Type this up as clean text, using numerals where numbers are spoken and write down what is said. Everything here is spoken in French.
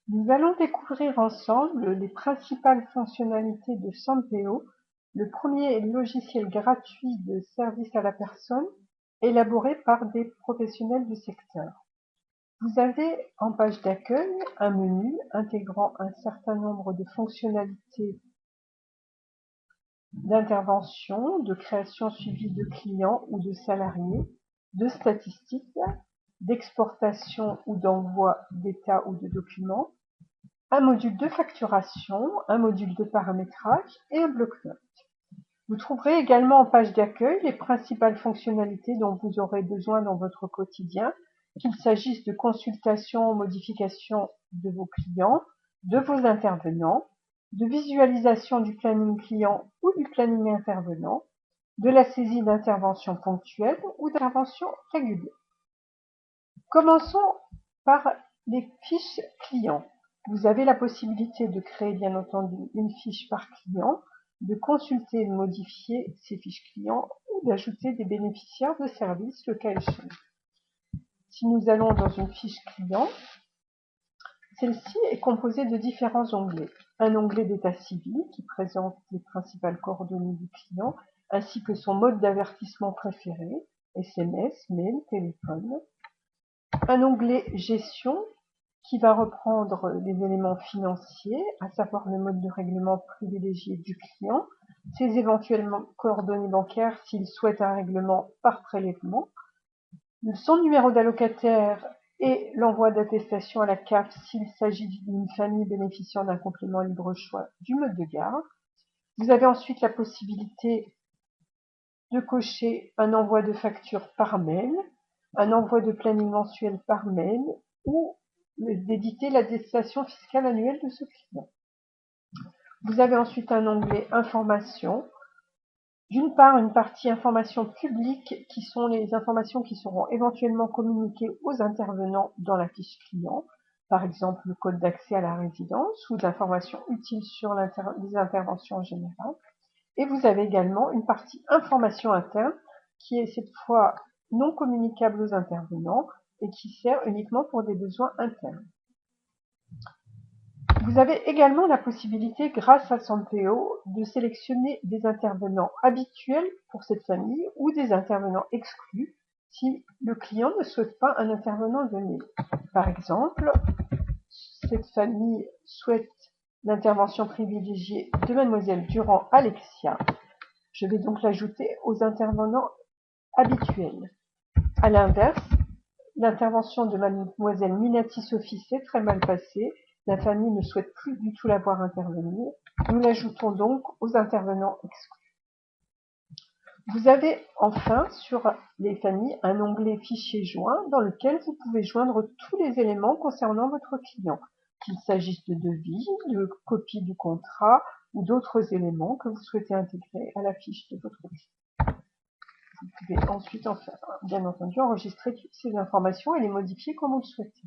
Nous allons découvrir ensemble les principales fonctionnalités de Sampeo, le premier logiciel gratuit de service à la personne élaboré par des professionnels du secteur. Vous avez en page d'accueil un menu intégrant un certain nombre de fonctionnalités d'intervention, de création suivie de clients ou de salariés, de statistiques, d'exportation ou d'envoi d'état ou de documents, un module de facturation, un module de paramétrage et un bloc-notes. Vous trouverez également en page d'accueil les principales fonctionnalités dont vous aurez besoin dans votre quotidien, qu'il s'agisse de consultation ou modification de vos clients, de vos intervenants, de visualisation du planning client ou du planning intervenant, de la saisie d'interventions ponctuelles ou d'interventions régulières. Commençons par les fiches clients. Vous avez la possibilité de créer bien entendu une fiche par client, de consulter et de modifier ces fiches clients ou d'ajouter des bénéficiaires de services le cas échéant. Si nous allons dans une fiche client, celle-ci est composée de différents onglets. Un onglet d'état civil qui présente les principales coordonnées du client ainsi que son mode d'avertissement préféré, SMS, mail, téléphone. Un onglet gestion qui va reprendre les éléments financiers, à savoir le mode de règlement privilégié du client, ses éventuellement coordonnées bancaires s'il souhaite un règlement par prélèvement, son numéro d'allocataire et l'envoi d'attestation à la CAF s'il s'agit d'une famille bénéficiant d'un complément libre choix du mode de garde. Vous avez ensuite la possibilité de cocher un envoi de facture par mail, un envoi de planning mensuel par mail ou d'éditer l'attestation fiscale annuelle de ce client. Vous avez ensuite un onglet information. D'une part, une partie informations publiques qui sont les informations qui seront éventuellement communiquées aux intervenants dans la fiche client, par exemple le code d'accès à la résidence ou d'informations utiles sur les interventions en général. Et vous avez également une partie information interne qui est cette fois non communicable aux intervenants et qui sert uniquement pour des besoins internes. Vous avez également la possibilité, grâce à Sampeo, de sélectionner des intervenants habituels pour cette famille ou des intervenants exclus si le client ne souhaite pas un intervenant donné. Par exemple, cette famille souhaite l'intervention privilégiée de Mademoiselle Durand-Alexia. Je vais donc l'ajouter aux intervenants habituels. À l'inverse, l'intervention de Mademoiselle Minati-Sophie s'est très mal passée. La famille ne souhaite plus du tout la voir intervenir. Nous l'ajoutons donc aux intervenants exclus. Vous avez enfin sur les familles un onglet fichier joint dans lequel vous pouvez joindre tous les éléments concernant votre client, qu'il s'agisse de devis, de copie du contrat ou d'autres éléments que vous souhaitez intégrer à la fiche de votre client. Vous pouvez ensuite, bien entendu, enregistrer toutes ces informations et les modifier comme vous le souhaitez.